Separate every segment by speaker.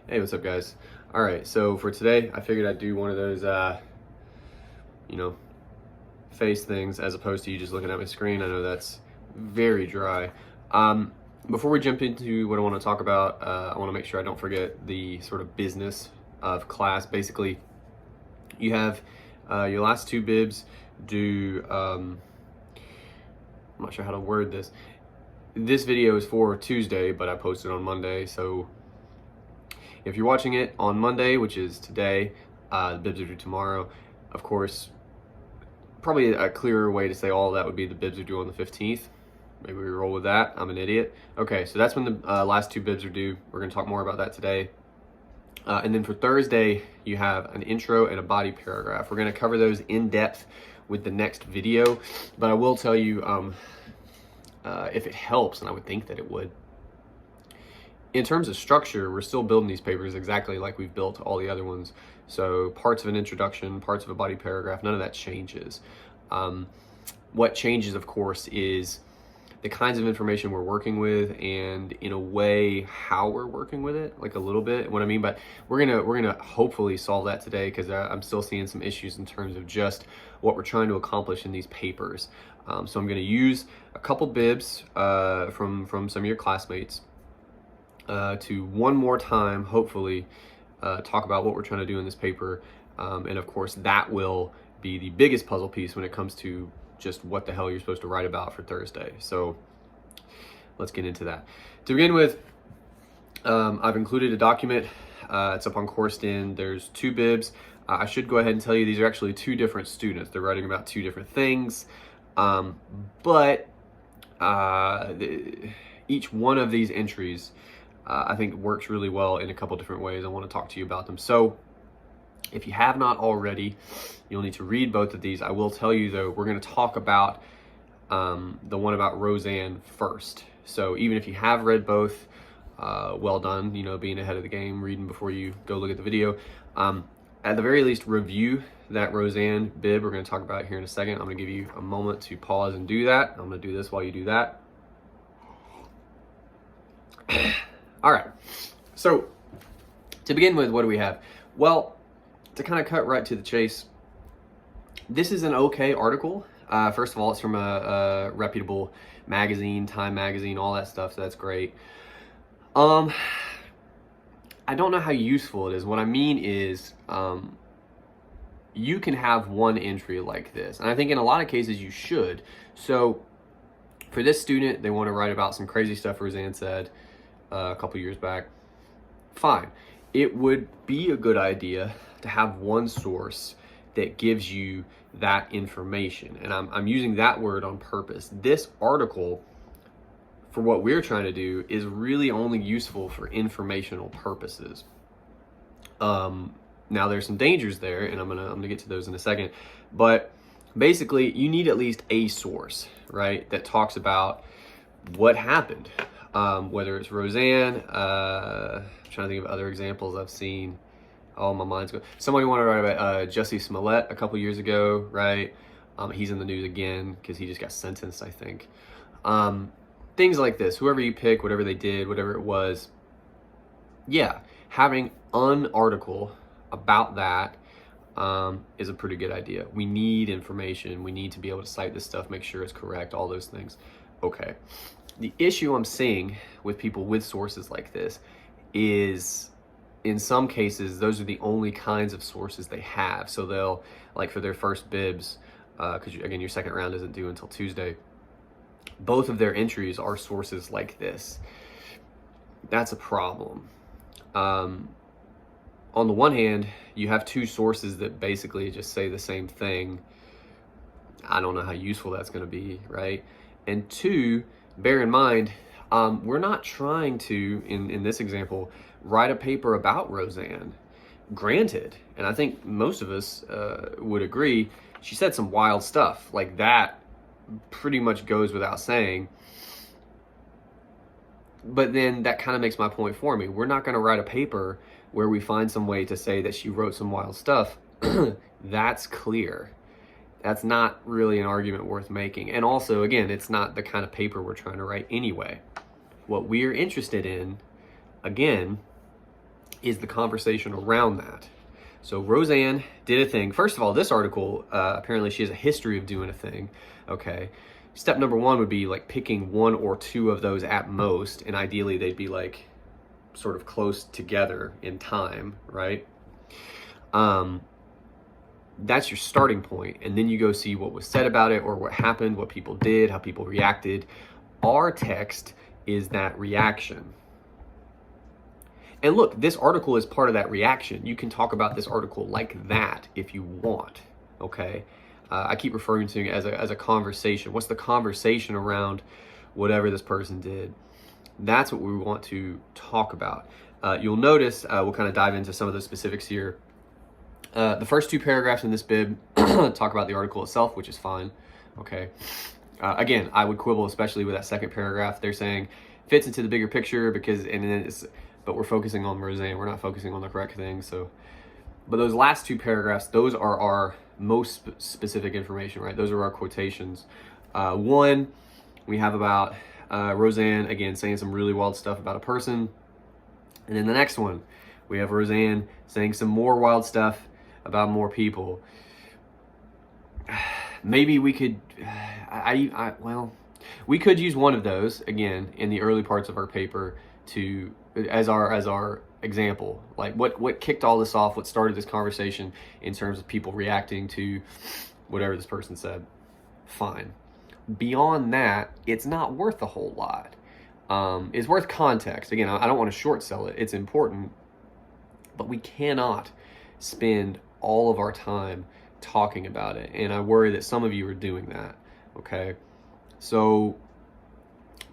Speaker 1: Hey, what's up, guys? All right, so for today, I figured I'd do one of those, you know, face things as opposed to you just looking at my screen. I know that's very dry. Before we jump into what I want to talk about, I want to make sure I don't forget the sort of business of class. Basically, you have your last two bibs due. I'm not sure how to word this. This video is for Tuesday, but I posted on Monday, so if you're watching it on Monday, which is today, the bibs are due tomorrow. Of course, probably a clearer way to say all of that would be the bibs are due on the 15th. Maybe we roll with that. I'm an idiot. Okay, so that's when the last two bibs are due. We're going to talk more about that today. And then for Thursday, you have an intro and a body paragraph. We're going to cover those in depth with the next video. But I will tell you, if it helps, and I would think that it would, in terms of structure, we're still building these papers exactly like we've built all the other ones. So parts of an introduction, parts of a body paragraph, none of that changes. What changes, of course, is the kinds of information we're working with, and in a way, how we're working with it, like a little bit. What I mean, but we're gonna hopefully solve that today, because I'm still seeing some issues in terms of just what we're trying to accomplish in these papers. So I'm gonna use a couple bibs from some of your classmates to one more time, hopefully, talk about what we're trying to do in this paper. And of course, that will be the biggest puzzle piece when it comes to just what the hell you're supposed to write about for Thursday. So let's get into that. To begin with, I've included a document. It's up on CourseDin. There's two bibs. I should go ahead and tell you these are actually two different students. They're writing about two different things. But each one of these entries I think works really well in a couple different ways. I want to talk to you about them. So if you have not already, you'll need to read both of these. I will tell you, though, we're going to talk about the one about Roseanne first. So even if you have read both, well done, being ahead of the game, reading before you go look at the video. At the very least, review that Roseanne bib we're going to talk about here in a second. I'm going to give you a moment to pause and do that. I'm going to do this while you do that. All right, so to begin with, what do we have? Well, to kind of cut right to the chase, this is an okay article. First of all, it's from a reputable magazine, Time Magazine, all that stuff, so that's great. I don't know how useful it is. What I mean is, you can have one entry like this, and I think in a lot of cases you should. So for this student, they want to write about some crazy stuff Roseanne said a couple years back. Fine. It would be a good idea to have one source that gives you that information. And I'm using that word on purpose. This article, for what we're trying to do, is really only useful for informational purposes. Now there's some dangers there, and I'm gonna get to those in a second. But basically, you need at least a source, right, that talks about what happened. Whether it's Roseanne, I'm trying to think of other examples I've seen. Oh, my mind's going. Somebody wanted to write about Jussie Smollett a couple years ago, right? He's in the news again because he just got sentenced, I think. Things like this, whoever you pick, whatever they did, whatever it was. Yeah, having an article about that is a pretty good idea. We need information. We need to be able to cite this stuff, make sure it's correct, all those things. Okay. The issue I'm seeing with people with sources like this is, in some cases, those are the only kinds of sources they have. So they'll, like for their first bibs, because again, your second round isn't due until Tuesday, both of their entries are sources like this. That's a problem. On the one hand, you have two sources that basically just say the same thing. I don't know how useful that's going to be, right? And two, bear in mind, we're not trying to, in this example, write a paper about Roseanne. Granted, and I think most of us would agree, she said some wild stuff. Like, that pretty much goes without saying. But then that kind of makes my point for me. We're not going to write a paper where we find some way to say that she wrote some wild stuff. That's clear. That's not really an argument worth making. And also, again, it's not the kind of paper we're trying to write anyway. What we're interested in, again, is the conversation around that. So Roseanne did a thing. First of all, this article, apparently she has a history of doing a thing, okay? Step number one would be like picking one or two of those at most, and ideally they'd be like sort of close together in time, right? That's your starting point, and then you go see what was said about it or what happened, what people did, how people reacted. Our text is that reaction. And look, this article is part of that reaction. You can talk about this article like that if you want, okay? I keep referring to it as a conversation. What's the conversation around whatever this person did? That's what we want to talk about. You'll notice, we'll kind of dive into some of the specifics here. The first two paragraphs in this bib talk about the article itself, which is fine, okay? Again, I would quibble, especially with that second paragraph. They're saying fits into the bigger picture but we're focusing on Roseanne. We're not focusing on the correct thing. So, but those last two paragraphs, those are our most specific information, right? Those are our quotations. One, we have about Roseanne, again, saying some really wild stuff about a person. And then the next one, we have Roseanne saying some more wild stuff about more people. Maybe we could, we could use one of those, again, in the early parts of our paper as our example. Like what kicked all this off, what started this conversation in terms of people reacting to whatever this person said. Fine. Beyond that, it's not worth a whole lot. It's worth context. Again, I don't want to short sell it. It's important, but we cannot spend all of our time talking about it. And I worry that some of you are doing that, okay? So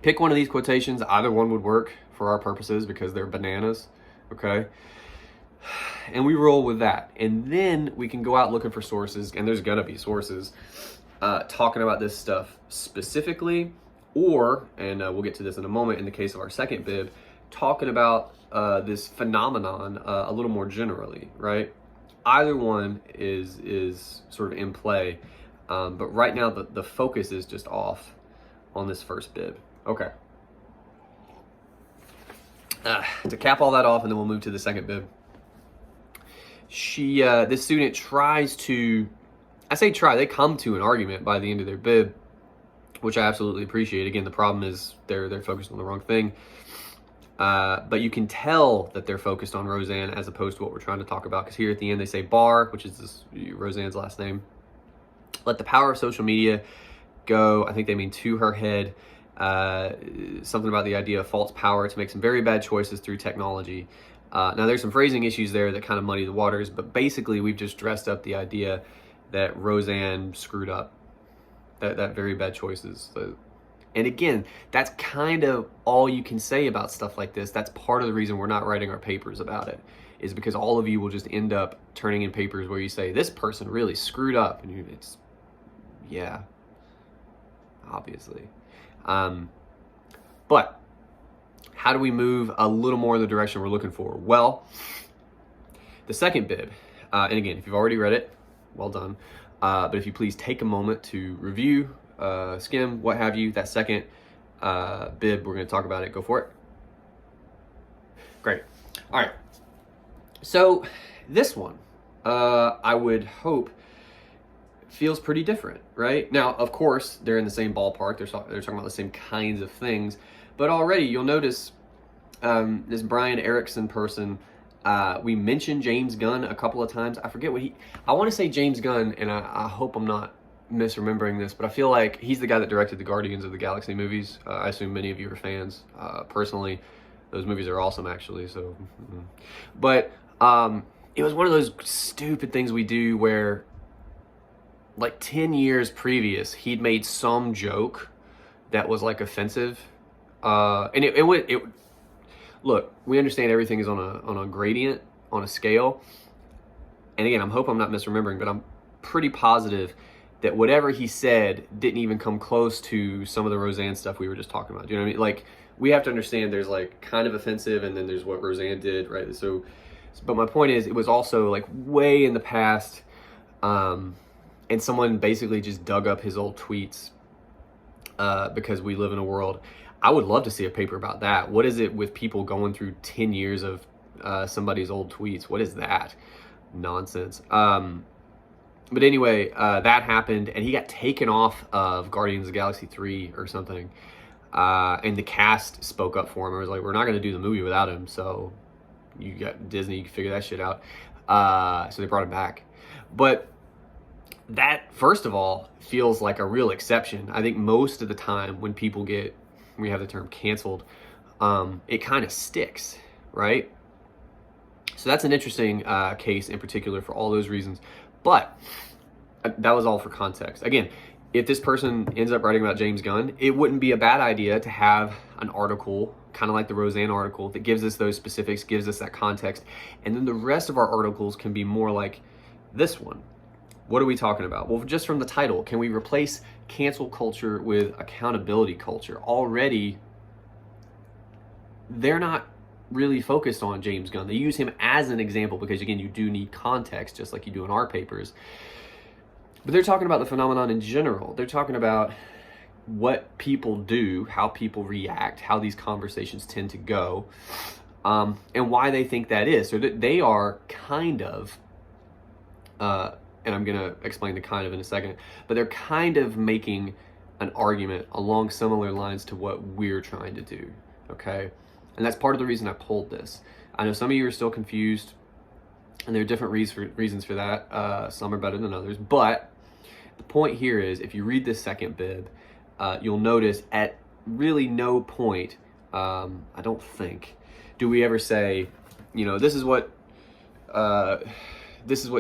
Speaker 1: pick one of these quotations. Either one would work for our purposes because they're bananas, okay? And we roll with that. And then we can go out looking for sources, and there's gonna be sources talking about this stuff specifically, or, and we'll get to this in a moment in the case of our second bib, talking about this phenomenon a little more generally, right? Either one is sort of in play, but right now the focus is just off on this first bib. Okay. To cap all that off, and then we'll move to the second bib. This student tries to, I say try, they come to an argument by the end of their bib, which I absolutely appreciate. Again, the problem is they're focused on the wrong thing. But you can tell that they're focused on Roseanne as opposed to what we're trying to talk about. Because here at the end they say bar, which is Roseanne's last name. Let the power of social media go, I think they mean to her head. Something about the idea of false power to make some very bad choices through technology. Now there's some phrasing issues there that kind of muddy the waters, but basically we've just dressed up the idea that Roseanne screwed up. That very bad choices. And again, that's kind of all you can say about stuff like this. That's part of the reason we're not writing our papers about it, is because all of you will just end up turning in papers where you say, this person really screwed up. And it's, yeah, obviously. But how do we move a little more in the direction we're looking for? Well, the second bib, and again, if you've already read it, well done. But if you please take a moment to review, skim, what have you, that second bib, we're going to talk about it. Go for it. Great. All right. So this one, I would hope feels pretty different, right? Now, of course, they're in the same ballpark. They're talking about the same kinds of things. But already you'll notice this Brian Erickson person, we mentioned James Gunn a couple of times. I forget I want to say James Gunn, and I hope I'm not misremembering this, but I feel like he's the guy that directed the Guardians of the Galaxy movies. I assume many of you are fans. Personally, those movies are awesome, actually. So, but it was one of those stupid things we do where, like 10 years previous, he'd made some joke that was like offensive, and it look, we understand everything is on a gradient, on a scale, and again, I hope I'm not misremembering, but I'm pretty positive that whatever he said didn't even come close to some of the Roseanne stuff we were just talking about. Do you know what I mean? Like, we have to understand there's like kind of offensive, and then there's what Roseanne did, right? So, but my point is, it was also like way in the past, and someone basically just dug up his old tweets because we live in a world. I would love to see a paper about that. What is it with people going through 10 years of somebody's old tweets. What is that? Nonsense. But anyway, that happened, and he got taken off of Guardians of the Galaxy 3 or something. And the cast spoke up for him. It was like, we're not going to do the movie without him, so you got Disney, you can figure that shit out. So they brought him back. But that, first of all, feels like a real exception. I think most of the time when people get, we have the term canceled, it kind of sticks, right? So that's an interesting case in particular for all those reasons. But that was all for context. Again, if this person ends up writing about James Gunn, it wouldn't be a bad idea to have an article, kind of like the Roseanne article, that gives us those specifics, gives us that context. And then the rest of our articles can be more like this one. What are we talking about? Well, just from the title, can we replace cancel culture with accountability culture? Already, they're not really focused on James Gunn. They use him as an example because, again, you do need context, just like you do in our papers. But they're talking about the phenomenon in general. They're talking about what people do, how people react, how these conversations tend to go, and why they think that is. So they are kind of, and I'm going to explain the kind of in a second, but they're kind of making an argument along similar lines to what we're trying to do, okay? And that's part of the reason I pulled this. I know some of you are still confused, and there are different reasons for that. Some are better than others, but the point here is, if you read this second bib, you'll notice at really no point, I don't think, do we ever say, you know, this is what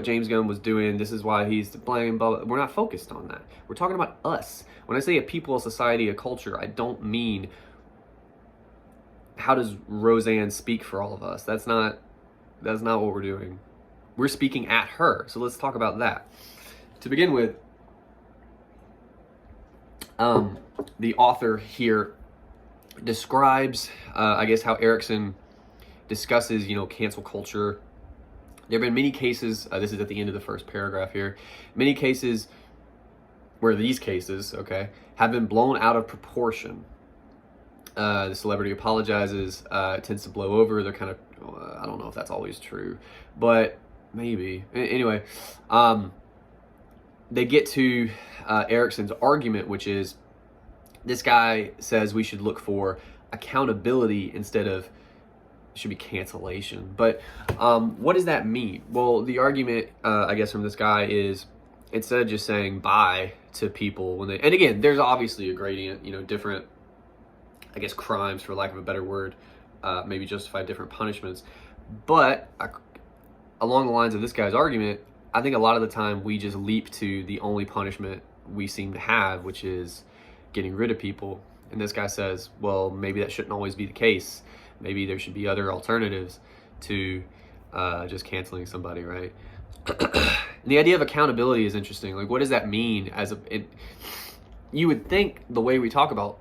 Speaker 1: James Gunn was doing, this is why he's to blame, blah, blah. We're not focused on that. We're talking about us. When I say a people, a society, a culture, I don't mean how does Roseanne speak for all of us. That's not what we're doing. We're speaking at her. So let's talk about that. To begin with, the author here describes, I guess, how Erickson discusses, you know, cancel culture. There have been many cases, this is at the end of the first paragraph here, many cases where these cases, okay, have been blown out of proportion. The celebrity apologizes, it tends to blow over. They're kind of, I don't know if that's always true, but maybe. Anyway, they get to Erickson's argument, which is this guy says we should look for accountability instead of, should be cancellation. But what does that mean? Well, the argument, I guess, from this guy is, instead of just saying bye to people when they, and again, there's obviously a gradient, you know, different, I guess, crimes, for lack of a better word, maybe justify different punishments. But along the lines of this guy's argument, I think a lot of the time we just leap to the only punishment we seem to have, which is getting rid of people. And this guy says, well, maybe that shouldn't always be the case. Maybe there should be other alternatives to just canceling somebody, right? The idea of accountability is interesting. Like, what does that mean? You would think the way we talk about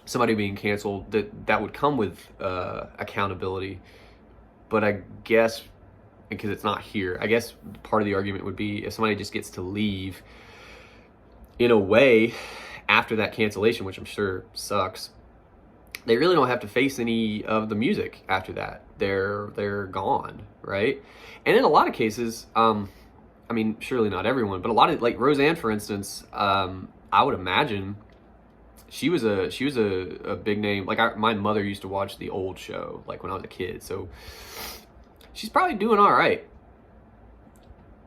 Speaker 1: somebody being canceled, that would come with accountability. But I guess, because it's not here, I guess part of the argument would be if somebody just gets to leave in a way after that cancellation, which I'm sure sucks, they really don't have to face any of the music after that. They're gone, right? And in a lot of cases, I mean, surely not everyone, but a lot of, like Roseanne, for instance, I would imagine she was a big name. Like my mother used to watch the old show, like when I was a kid. So she's probably doing all right,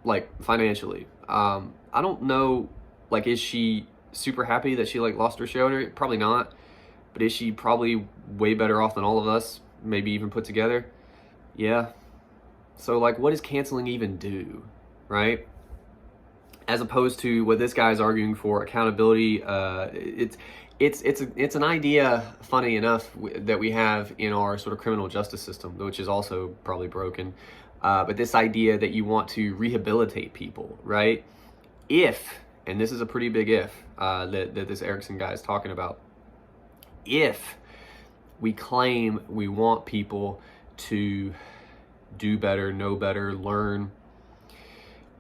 Speaker 1: like financially. I don't know, like, is she super happy that she like lost her show? Probably not. But is she probably way better off than all of us, maybe even put together? Yeah. So, like, what does canceling even do, right? As opposed to what this guy's arguing for, accountability. It's an idea, funny enough, that we have in our sort of criminal justice system, which is also probably broken. But this idea that you want to rehabilitate people, right? If, and this is a pretty big if, that this Erickson guy is talking about, if we claim we want people to do better, know better, learn,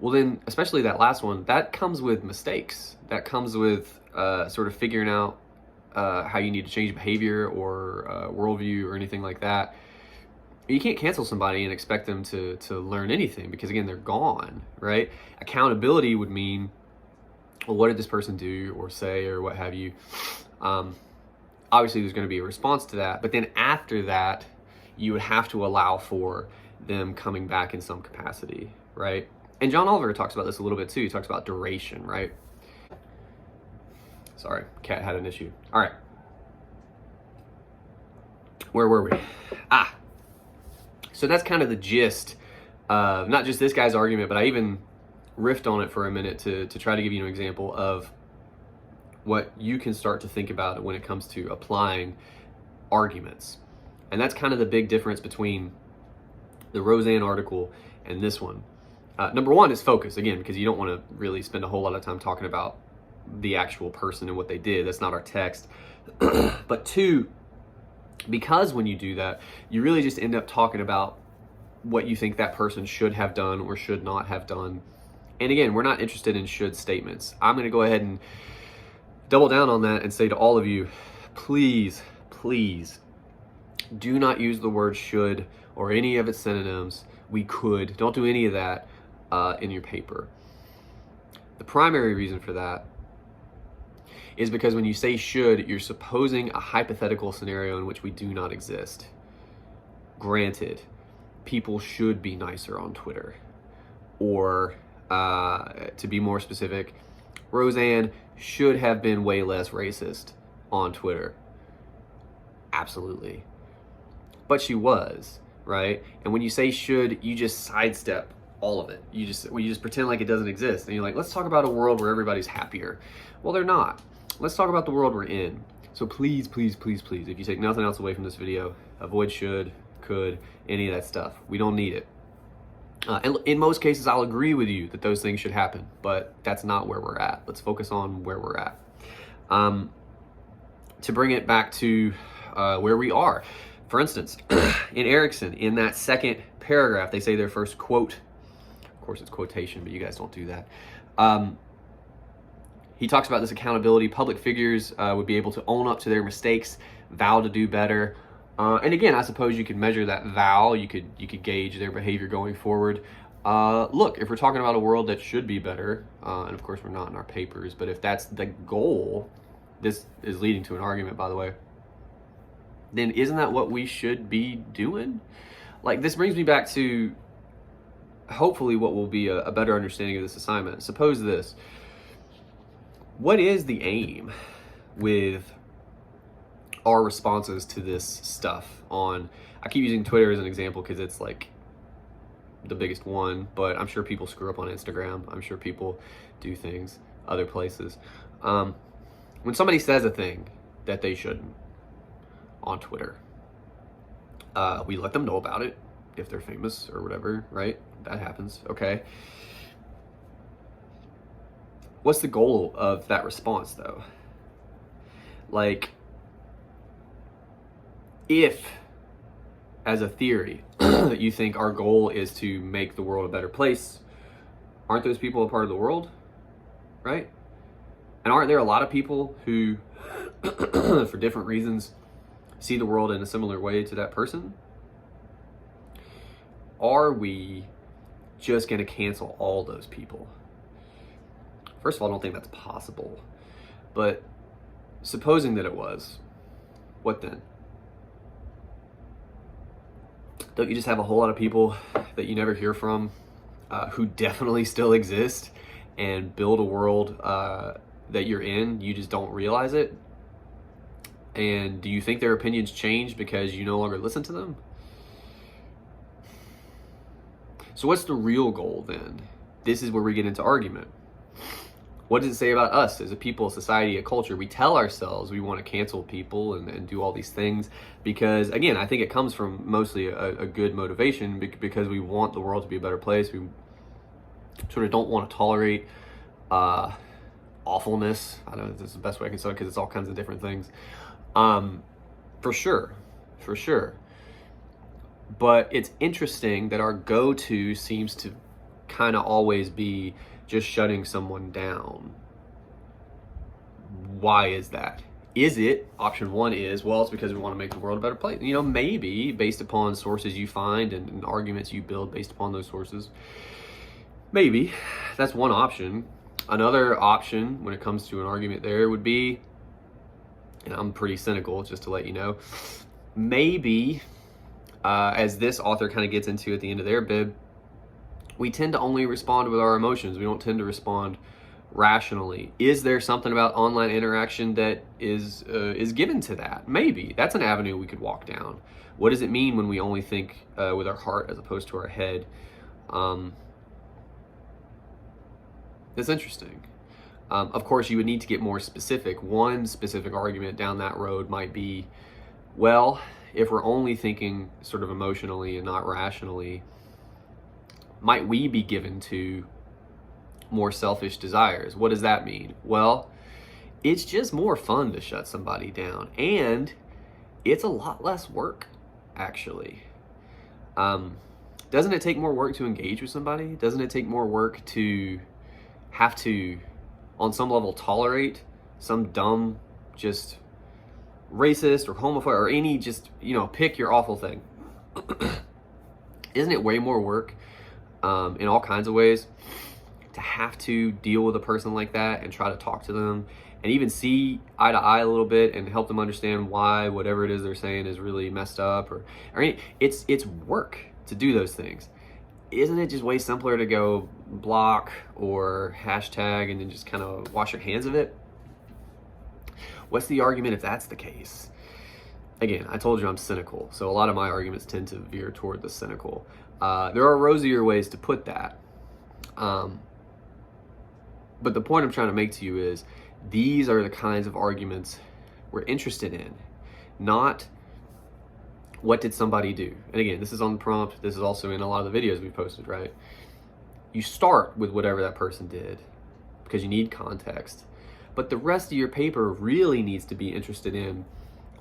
Speaker 1: well then, especially that last one, that comes with mistakes. That comes with sort of figuring out how you need to change behavior or worldview or anything like that. You can't cancel somebody and expect them to learn anything, because again, they're gone, right? Accountability would mean, well, what did this person do or say or what have you? Obviously there's going to be a response to that, but then after that, you would have to allow for them coming back in some capacity, right? And John Oliver talks about this a little bit too. He talks about duration, right? Sorry, cat had an issue. All right. Where were we? So that's kind of the gist of not just this guy's argument, but I even riffed on it for a minute to try to give you an example of what you can start to think about when it comes to applying arguments. And that's kind of the big difference between the Roseanne article and this one. Number one is focus, again, because you don't want to really spend a whole lot of time talking about the actual person and what they did. That's not our text. But two, because when you do that, you really just end up talking about what you think that person should have done or should not have done. And again, we're not interested in should statements. I'm going to go ahead and double down on that and say to all of you, please, please do not use the word should or any of its synonyms. We could. Don't do any of that in your paper. The primary reason for that is because when you say should, you're supposing a hypothetical scenario in which we do not exist. Granted, people should be nicer on Twitter. Or, to be more specific, Roseanne should have been way less racist on Twitter. Absolutely. But she was, right? And when you say should, you just sidestep all of it. You just pretend like it doesn't exist. And you're like, let's talk about a world where everybody's happier. Well, they're not. Let's talk about the world we're in. So please, please, please, please, if you take nothing else away from this video, avoid should, could, any of that stuff. We don't need it. And in most cases, I'll agree with you that those things should happen, but that's not where we're at. Let's focus on where we're at. To bring it back to where we are, for instance, in Erickson, in that second paragraph, they say their first quote. Of course, it's quotation, but you guys don't do that. He talks about this accountability. Public figures would be able to own up to their mistakes, vow to do better. And again, I suppose you could measure that vow. You could gauge their behavior going forward. Look, if we're talking about a world that should be better, and of course we're not in our papers, but if that's the goal, this is leading to an argument, by the way, then isn't that what we should be doing? Like, this brings me back to hopefully what will be a better understanding of this assignment. Suppose this. What is the aim with our responses to this stuff on, I keep using Twitter as an example because it's like the biggest one, but I'm sure people screw up on Instagram. I'm sure people do things other places. When somebody says a thing that they shouldn't on Twitter, we let them know about it if they're famous or whatever, right? That happens, okay. What's the goal of that response, though? Like, if, as a theory, you think our goal is to make the world a better place, aren't those people a part of the world, right? And aren't there a lot of people who, for different reasons, see the world in a similar way to that person? Are we just going to cancel all those people? First of all, I don't think that's possible. But supposing that it was, what then? Don't you just have a whole lot of people that you never hear from who definitely still exist and build a world that you're in? You just don't realize it? And do you think their opinions change because you no longer listen to them? So what's the real goal then? This is where we get into argument. What does it say about us as a people, a society, a culture? We tell ourselves we want to cancel people and do all these things because, again, I think it comes from mostly a good motivation because we want the world to be a better place. We sort of don't want to tolerate awfulness. I don't know if this is the best way I can say it because it's all kinds of different things. For sure. But it's interesting that our go-to seems to kind of always be just shutting someone down. Why is that? Is it, option one is, well, it's because we want to make the world a better place. You know, maybe based upon sources you find and arguments you build based upon those sources. Maybe. That's one option. Another option when it comes to an argument there would be, and I'm pretty cynical, just to let you know, maybe, as this author kind of gets into at the end of their bib, we tend to only respond with our emotions. We don't tend to respond rationally. Is there something about online interaction that is given to that? Maybe. That's an avenue we could walk down. What does it mean when we only think with our heart as opposed to our head? It's interesting. Of course, you would need to get more specific. One specific argument down that road might be, well, if we're only thinking sort of emotionally and not rationally, might we be given to more selfish desires? What does that mean? Well, it's just more fun to shut somebody down, and it's a lot less work, actually. Doesn't it take more work to engage with somebody? Doesn't it take more work to have to, on some level, tolerate some dumb, just racist or homophobic or any just, pick your awful thing? Isn't it way more work in all kinds of ways to have to deal with a person like that and try to talk to them and even see eye to eye a little bit and help them understand why whatever it is they're saying is really messed up, or it's work to do those things. Isn't it just way simpler to go block or hashtag and then just kind of wash your hands of it? What's the argument if that's the case? Again, I told you I'm cynical, so a lot of my arguments tend to veer toward the cynical. There are rosier ways to put that. But the point I'm trying to make to you is these are the kinds of arguments we're interested in, not what did somebody do. And again, this is on the prompt. This is also in a lot of the videos we've posted, right? You start with whatever that person did because you need context. But the rest of your paper really needs to be interested in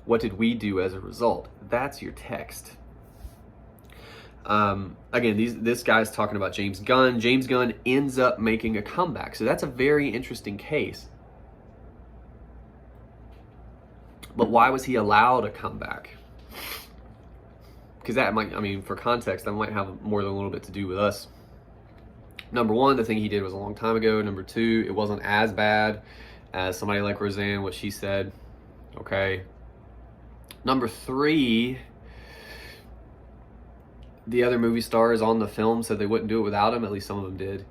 Speaker 1: what did we do as a result. That's your text. Again, this guy's talking about James Gunn. James Gunn ends up making a comeback. So that's a very interesting case. But why was he allowed a comeback? Because that might, for context, that might have more than a little bit to do with us. Number one, the thing he did was a long time ago. Number two, it wasn't as bad as somebody like Roseanne, what she said. Okay. Number three, the other movie stars on the film said they wouldn't do it without him. At least some of them did.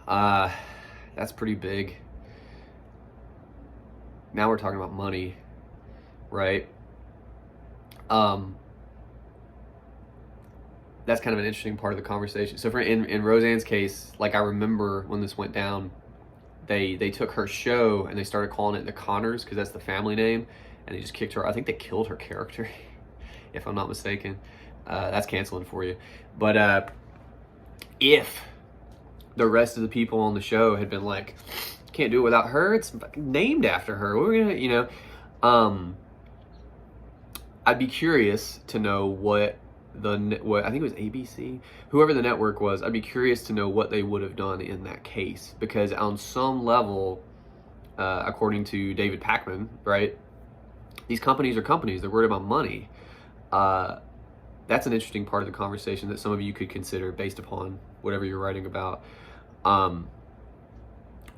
Speaker 1: That's pretty big. Now we're talking about money, right? That's kind of an interesting part of the conversation. So in Roseanne's case, like I remember when this went down, they took her show and they started calling it The Connors because that's the family name, and they just kicked her. I think they killed her character, if I'm not mistaken. That's canceling for you. But if the rest of the people on the show had been like, can't do it without her, it's named after her. We're gonna, I'd be curious to know what I think it was ABC, whoever the network was. I'd be curious to know what they would have done in that case, because on some level, according to David Pakman, right, these companies are companies. They're worried about money. That's an interesting part of the conversation that some of you could consider based upon whatever you're writing about.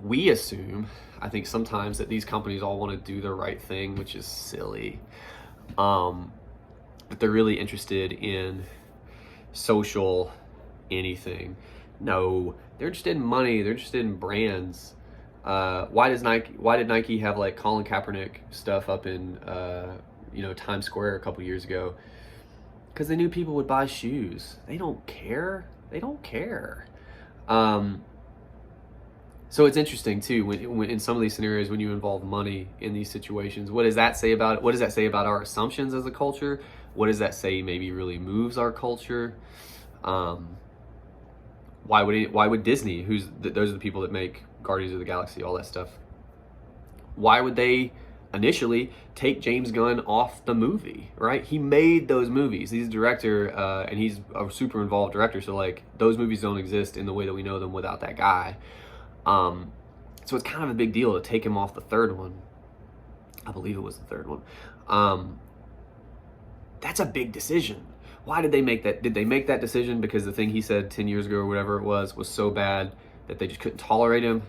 Speaker 1: We assume, I think sometimes, that these companies all want to do the right thing, which is silly. But they're really interested in social anything. No, they're interested in money. They're interested in brands. Why did Nike have like Colin Kaepernick stuff up in Times Square a couple years ago? Because they knew people would buy shoes. They don't care. So it's interesting too when in some of these scenarios when you involve money in these situations. What does that say about it? What does that say about our assumptions as a culture? What does that say maybe really moves our culture? Why would Disney, those are the people that make Guardians of the Galaxy, all that stuff, why would they initially take James Gunn off the movie, right? He made those movies. He's a director, and he's a super involved director, so like those movies don't exist in the way that we know them without that guy. So it's kind of a big deal to take him off the third one. I believe it was the third one. That's a big decision. Why did they make that? Did they make that decision because the thing he said 10 years ago or whatever it was so bad that they just couldn't tolerate him?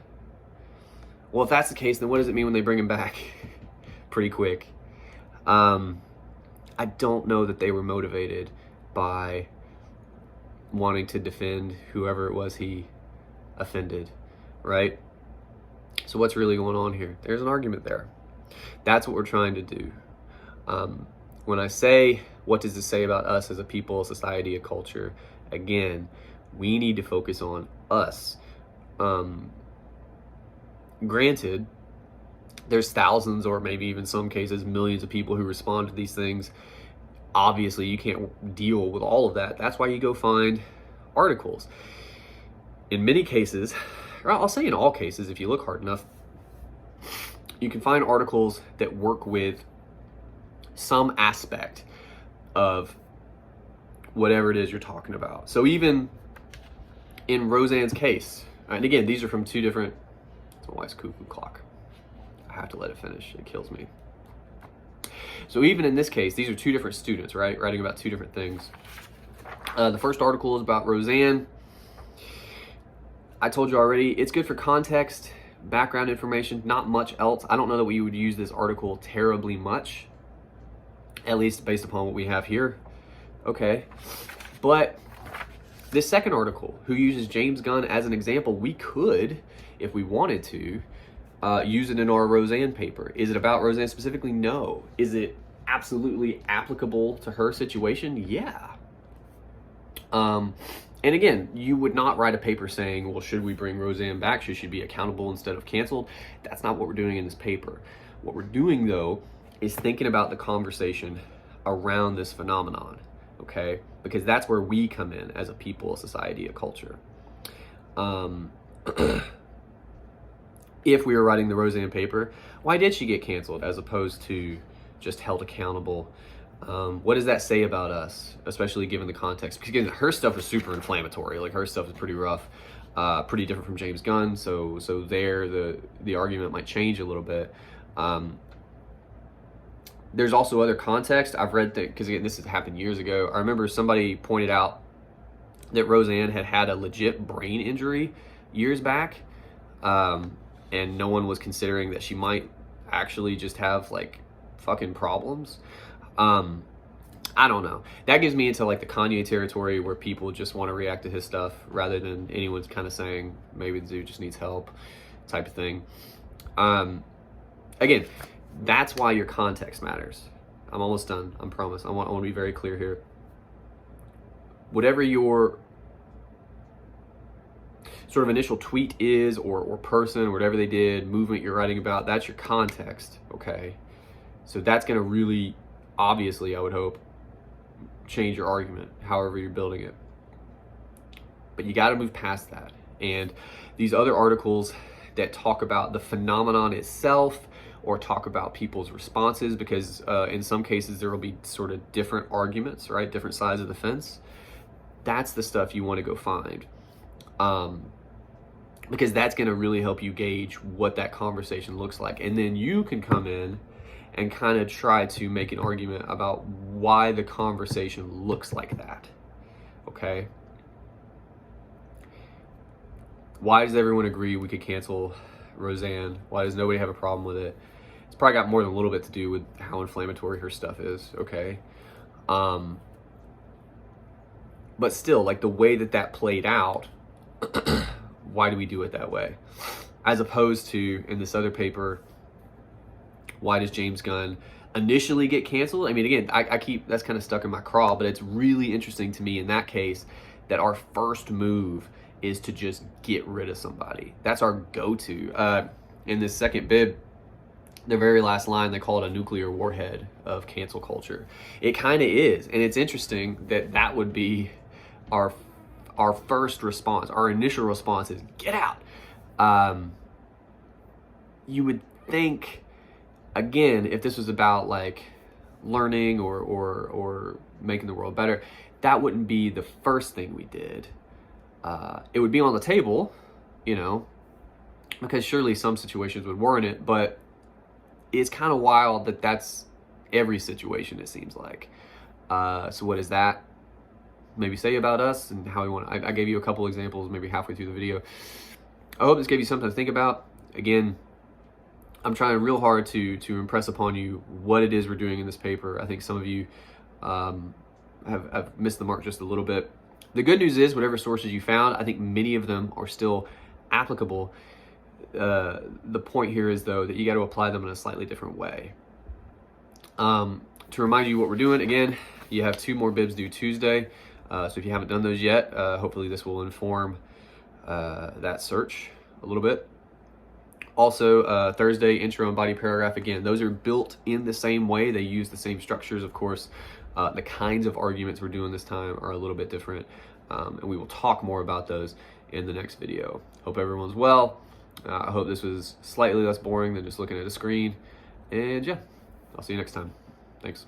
Speaker 1: Well, if that's the case, then what does it mean when they bring him back pretty quick? I don't know that they were motivated by wanting to defend whoever it was he offended, right? So what's really going on here? There's an argument there. That's what we're trying to do. When I say, what does this say about us as a people, a society, a culture? Again, we need to focus on us. Granted, there's thousands or maybe even some cases millions of people who respond to these things. Obviously, you can't deal with all of that. That's why you go find articles. In many cases, or I'll say in all cases, if you look hard enough, you can find articles that work with some aspect of whatever it is you're talking about. So even in Roseanne's case, and again, these are from two different, it's my wife's cuckoo clock. I have to let it finish, it kills me. So even in this case, these are two different students, right? Writing about two different things. The first article is about Roseanne. I told you already, it's good for context, background information, not much else. I don't know that we would use this article terribly much, at least based upon what we have here. Okay, but this second article, who uses James Gunn as an example, we could, if we wanted to, use it in our Roseanne paper. Is it about Roseanne specifically? No. Is it absolutely applicable to her situation? Yeah. And again, you would not write a paper saying, well, should we bring Roseanne back? Should she be accountable instead of canceled? That's not what we're doing in this paper. What we're doing, though, is thinking about the conversation around this phenomenon, okay? Because that's where we come in as a people, a society, a culture. If we were writing the Roseanne paper, why did she get canceled as opposed to just held accountable? What does that say about us, especially given the context? Because again, her stuff is super inflammatory. Like, her stuff is pretty rough, pretty different from James Gunn. So there, the argument might change a little bit. There's also other context. I've read that, because again, this has happened years ago. I remember somebody pointed out that Roseanne had a legit brain injury years back, and no one was considering that she might actually just have like fucking problems. I don't know. That gives me into like the Kanye territory where people just want to react to his stuff rather than anyone's kind of saying maybe the dude just needs help type of thing. Again, that's why your context matters. I'm almost done. I promise. I want to be very clear here. Whatever your sort of initial tweet is, or person, or whatever they did, movement you're writing about, that's your context, okay? So that's going to really, obviously, I would hope, change your argument, however you're building it. But you got to move past that. And these other articles that talk about the phenomenon itself, or talk about people's responses, because in some cases there will be sort of different arguments, right? Different sides of the fence. That's the stuff you want to go find. Because that's going to really help you gauge what that conversation looks like. And then you can come in and kind of try to make an argument about why the conversation looks like that, okay? Why does everyone agree we could cancel Roseanne? Why does nobody have a problem with it? It's probably got more than a little bit to do with how inflammatory her stuff is, okay? But still, like the way that played out, why do we do it that way? As opposed to, in this other paper, why does James Gunn initially get canceled? I mean, again, I keep, that's kind of stuck in my craw, but it's really interesting to me in that case that our first move is to just get rid of somebody. That's our go-to. In this second bib, the very last line, they call it a nuclear warhead of cancel culture. It kind of is, and it's interesting that would be our first response. Our initial response is get out. You would think, again, if this was about like learning or making the world better, that wouldn't be the first thing we did. It would be on the table, you know, because surely some situations would warrant it, but it's kind of wild that that's every situation, it seems like. So what does that maybe say about us and how we want I gave you a couple examples maybe halfway through the video. I hope this gave you something to think about. Again, I'm trying real hard to impress upon you what it is we're doing in this paper. I think some of you have missed the mark just a little bit. The good news is, whatever sources you found, I think many of them are still applicable. The point here is, though, that you got to apply them in a slightly different way. To remind you what we're doing, again, you have 2 more bibs due Tuesday. So if you haven't done those yet, hopefully this will inform that search a little bit. Also, Thursday, intro and body paragraph. Again, those are built in the same way. They use the same structures, of course. The kinds of arguments we're doing this time are a little bit different, and we will talk more about those in the next video. Hope everyone's well. I hope this was slightly less boring than just looking at a screen. And yeah, I'll see you next time. Thanks.